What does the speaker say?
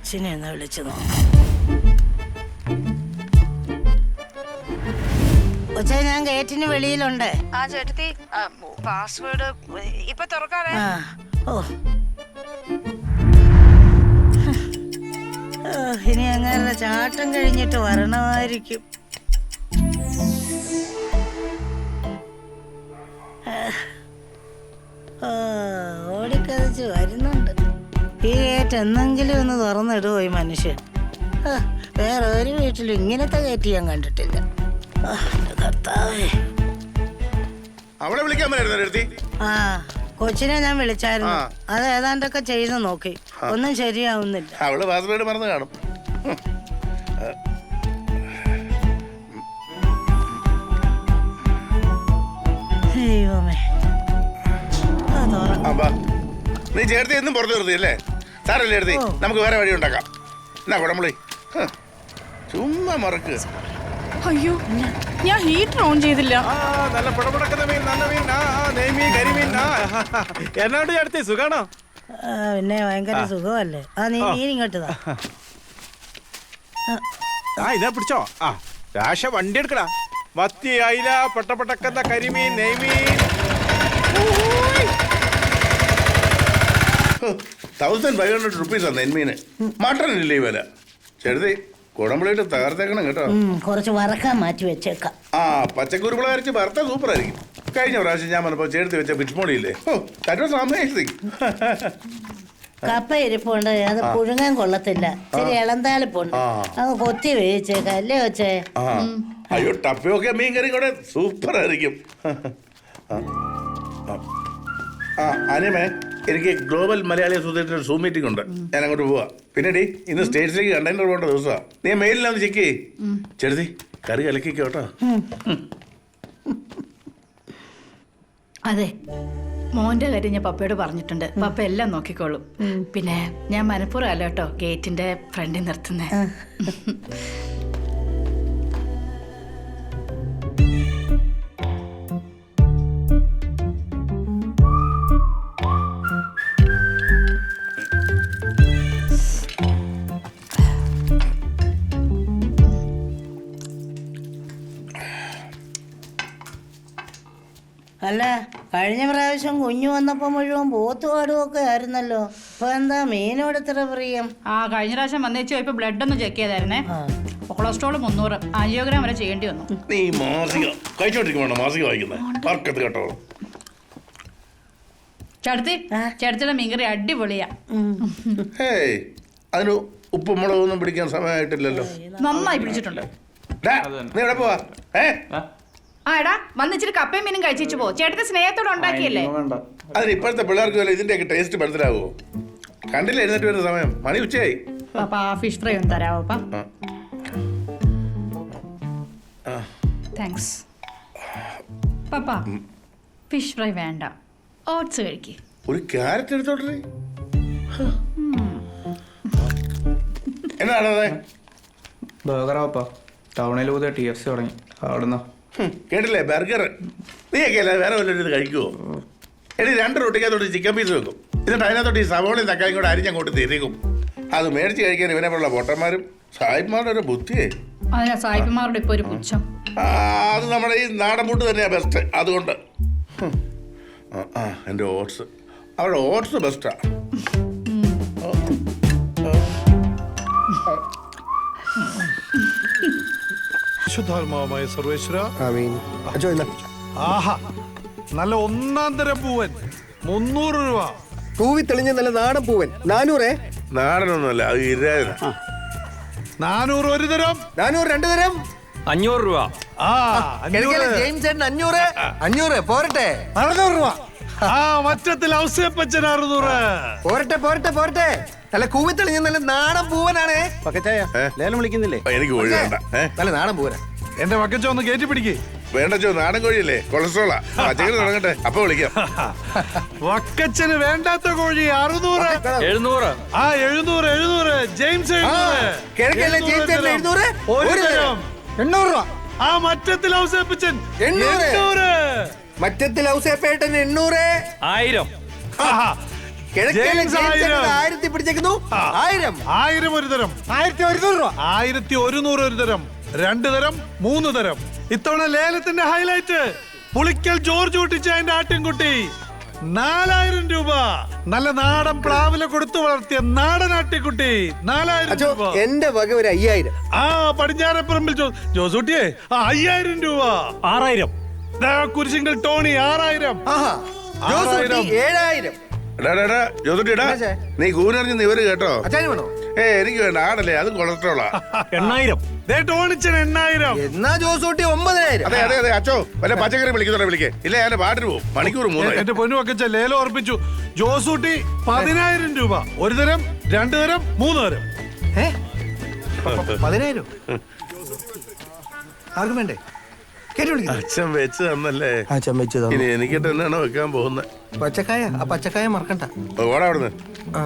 കൊച്ചിനെ ഒന്ന് വിളിച്ചു നോക്കാം. കൊച്ചേ, ഞാൻ ഗേറ്റിന് വെളിയിലുണ്ട്. ആ ചേട്ടത്തി, പാസ്വേഡ് ഇപ്പൊ തുറക്കാതെ. ഇനി അങ്ങനെ ചാട്ടം കഴിഞ്ഞിട്ട് വരണമായിരിക്കും. ഓടിക്കതച്ച് വരുന്നുണ്ട്. ഈ ഗേറ്റ് എന്തെങ്കിലും ഒന്ന് തുറന്നിടുവോ ഈ മനുഷ്യൻ? വേറെ ഒരു വീട്ടിലും ഇങ്ങനത്തെ ഗേറ്റ് ഞാൻ കണ്ടിട്ടില്ല. കർത്താവേ. അവളെ വിളിക്കാൻ പറ്റുന്ന ആ, കൊച്ചിനെ ഞാൻ വിളിച്ചായിരുന്നു. അത് ഏതാണ്ടൊക്കെ ചെയ്ത് നോക്കി, ഒന്നും ശരിയാവുന്നില്ല. അവള് പാസ്വേഡ് മറന്നു കാണും. ദൈവമേ, നീ ചേർത്തി എന്നും പുറത്തു നിർത്തി അല്ലേ? സാറല്ലേ എടുത്തി, നമുക്ക് വേറെ വഴി ഉണ്ടാക്കാം. എന്നാ കുടംപുളി ചുമ്മാ മറക്കുക. അയ്യോ, ഞാൻ ഹീറ്റർ ഓൺ ചെയ്തില്ല. നല്ല പുടപുടക്കുന്ന മീൻ, നല്ല മീൻ, നെയ്മീൻ, കരിമീൻ. എന്നാണ്ട് ചേർത്തി, സുഖാണോ? പിന്നെ ഭയങ്കര സുഖമല്ലേ? നീ മീൻ ഇങ്ങോട്ട് താ. ഇതാ പിടിച്ചോ. രാശ വണ്ടി എടുക്കടാ. മത്തി, അയില, പൊട്ടപ്പൊട്ടക്കുന്ന കരിമീൻ, നെയ്മീൻ. 1500 rupees നെന്മീന്. മട്ടണില്ലേ ഈ വില? ചെറുതി കുടംപുളിയിട്ട് തകർത്തേക്കണം കേട്ടോ. കുറച്ച് വറക്കാൻ മാറ്റി വെച്ചേക്കാം. പച്ചക്കുരുമുളക് അരച്ച് വറുത്ത സൂപ്പർ ആയിരിക്കും. കഴിഞ്ഞ പ്രാവശ്യം ഞാൻ വന്നപ്പോ ചേർത്ത് വെച്ച ഫിഷ് മോളിയില്ലേ, കപ്പ ഇരിപ്പുണ്ട്, അത് പുഴുങ്ങാൻ കൊള്ളത്തില്ല. ഇച്ചിരി ഇളന്താളിപ്പുണ്ട്, അത് കൊത്തി വേവിച്ചേക്കാം അല്ലേ വെച്ചേ? അയ്യോ, ടപ്പയൊക്കെ മീൻ കറി കൂടെ സൂപ്പർ ആയിരിക്കും. അനിയമേ, എനിക്ക് global Malayali association zoom meeting ഉണ്ട്, ഞാൻ അങ്ങോട്ട് പോവാ. പിന്നെ ഇന്ന് സ്റ്റേറ്റ്സിലേക്ക് കണ്ടെയ്നർ പോകേണ്ട ദിവസമാണ്. നീ മെയിലിലൊന്ന് ചെക്ക് ചെയ്യ്. ചെറുതി കറി കലക്കിക്കോ കേട്ടോ. അതെ, മോന്റെ കാര്യം ഞാൻ പപ്പയോട് പറഞ്ഞിട്ടുണ്ട്. പപ്പ എല്ലാം നോക്കിക്കോളും. പിന്നെ ഞാൻ മനഃപൂർവ്വം അല്ല കേട്ടോ ഗേറ്റിന്റെ ഫ്രണ്ടിൽ നിർത്തുന്നേ. അല്ല, കഴിഞ്ഞ പ്രാവശ്യം കുഞ്ഞു വന്നപ്പോ മുഴുവൻ പോത്തുപാടും ഒക്കെ ആയിരുന്നല്ലോ. ഇപ്പൊ എന്താ മീനോട് ഇത്ര പ്രിയം? കഴിഞ്ഞ പ്രാവശ്യം വന്നേച്ചോ ഇപ്പൊ ബ്ലഡ് ഒന്ന് ചെക്ക് ചെയ്തായിരുന്നേ. കൊളസ്ട്രോൾ 300, ആൻജിയോഗ്രാം വരെ ചെയ്യേണ്ടി വന്നു. നീ മാസിക കഴിച്ചോണ്ടിരിക്കുവാണോ? മാസിക വായിക്കുന്നത് കേട്ടോ. ചേട്ടത്തിയുടെ മീൻകറി അടിപൊളിയാ. അതിന് ഉപ്പും മുളകൊന്നും പിടിക്കാൻ സമയമായിട്ടില്ലല്ലോ. നന്നായി പിടിച്ചിട്ടുണ്ട്. നീ എവിടെ പോവാ? എടാ, വന്നിച്ചിട്ട് കപ്പയും മീനും കഴിച്ചു പോ. ചേട്ടത്തെ സ്നേഹത്തോടെ ഉണ്ടാക്കിയല്ലേ. അതിന് ഇപ്പോഴത്തെ പിള്ളേർക്ക് വല്ല ഇതിന്റെയൊക്കെ ടേസ്റ്റ് മനസ്സിലാവോ? കണ്ടില്ല എഴുന്നേറ്റ് വരുന്ന സമയം, മണി ഉച്ചയായി. ഫിഷ് ഫ്രൈ ഒന്ന് തരാമോ? താങ്ക്സ്. പപ്പ, ഫിഷ് ഫ്രൈ വേണ്ട, ഓട്സ് കഴിക്ക്. ഒരു ക്യാരറ്റ് എടുത്തോട്ടെ. എന്നാണത്? ബർഗറാ ടൗണിൽ പുതിയ TFC തുടങ്ങി, അവിടുന്ന്. കേട്ടില്ലേ, ബർഗർ. നീയൊക്കെ അല്ലേ വേറെ വല്ലതും ഇത് കഴിക്കുവോ? എടി 2 റൊട്ടിക്കകത്തോട്ട് ചിക്കൻ പീസ് വെക്കും, എന്നിട്ട് അതിനകത്തോട്ട് ഈ സവോളയും തക്കാളിയും കൂടെ അരിഞ്ഞങ്ങോട്ട് തിരിക്കും. അത് മേടിച്ച് കഴിക്കാൻ ഇവനെ പോലുള്ള പൊട്ടന്മാരും സായിപ്പ്മാരുടെ ഒരു ബുദ്ധിയേ. സായിപ്പന്മാരുടെ ഇപ്പൊ ഒരു പുച്ഛം. അത് നമ്മുടെ ഈ നാടൻ ഫുഡ് തന്നെയാ ബെസ്റ്റ്. അതുകൊണ്ട് എൻ്റെ ഓട്സ്, അവരുടെ ഓട്സ് ബെസ്റ്റാ. ശുദ്ധാത്മാവായ സർവേശ്വര. ആഹാ, നല്ല ഒന്നാം തരം പൂവൻ 300 രൂപ. പൂവി തെളിഞ്ഞ നല്ല നാടൻ പൂവൻ 400. നാടനൊന്നുമല്ല, അത് 2000. 400 ഒരു തരം, 400 2 തരം, 500 രൂപ. ജെയിംസ് 500 പോരട്ടെ, 600 രൂപ. മറ്റത്തിൽ ഔസേപ്പച്ചൻ 600. പോരട്ടെ പോരട്ടെ പോരട്ടെ, നല്ല കൂവി തെളിഞ്ഞ നല്ല നാടൻ പൂവനാണേ. പക്കച്ചായ ലേലം വിളിക്കുന്നില്ലേ? എനിക്ക് കോഴി വേണ്ട. നല്ല നാടൻ പൂവനാ. എന്റെ പക്കച്ച ഒന്ന് കയറ്റി പിടിക്കേ. വേണ്ട ചോ, നാടൻ കോഴിയല്ലേ, കൊളസ്ട്രോളാ. പച്ചക്കറി തുടങ്ങട്ടെ, അപ്പൊ വിളിക്കാം. വക്കച്ചന് വേണ്ടാത്ത കോഴി 600. 700. 700. ജെയിംസ് 700 ഒരു തരം 800 രൂപ. മറ്റത്തിൽ ഔസേപ്പച്ചൻ 800. മറ്റത്തിൽ ഔസേപ്പേട്ടൻ 800. 1000. ജെയിംസ് 1000. 1000 പിടിച്ചേക്കുന്നു. 1000. 1000 ഒരു തരം. 1100 രൂപ. 1100 ഒരു തരം. 2 തരം 3 തരം. ഇത്തവണ ലേലത്തിന്റെ ഹൈലൈറ്റ് പുളിക്കൽ ജോർജ് കുട്ടിച്ചായന്റെ ആട്ടിൻകുട്ടി 4000 രൂപ. നല്ല നാടൻ പ്ലാവില കൊടുത്തു വളർത്തിയ നാടൻ ആട്ടിൻകുട്ടി 4000 അച്ഛോ, രൂപ. എന്റെ വക ഒരു 5000. ആ പടിഞ്ഞാറപ്പറമ്പിൽ ജോസൂട്ടിയെ 5000 രൂപ. 6000. കുരിശിങ്കൽ ടോണി 6000. ആഹാ. ജോസൂട്ടി 6000. 7000. ജോസൂട്ടിടാ അച്ഛാ. നീ കൂനറിഞ്ഞ് നിവര് കേട്ടോ. അച്ഛന് വേണോ? എനിക്ക് വേണ്ട, ആടല്ലേ, അത് കൊളസ്ട്രോളാ. 8000. ദേ ടോണിച്ചൻ 8000. എന്നാ ജോസൂട്ടി 9000. അതെ അതെ അതെ അച്ചോ, വല്ല പച്ചക്കറി വിളിക്കുന്നുണ്ടോ? വിളിക്കേ, ഇല്ല ഞാൻ പാട്ടിന് പോകും. മണിക്കൂർ 3. എന്റെ പൊന്നു വക്കച്ച ലേലം ഉറപ്പിച്ചു. ജോസൂട്ടി 10000 രൂപ. 1 തരം 2 തരം 3 തരം. 10000. ആർക്കും വേണ്ടേ? കേട്ടു വിളിക്കുന്നു. അച്ഛൻ വെച്ച് തന്നല്ലേ, അച്ഛൻ വെച്ചതാ. ഇനി എനിക്കിട്ട് എന്നാണോ വെക്കാൻ പോകുന്നത്? പച്ചക്കായ, ആ പച്ചക്കായ മറക്കണ്ട. ഓടാ അവിടുന്ന്. ആ.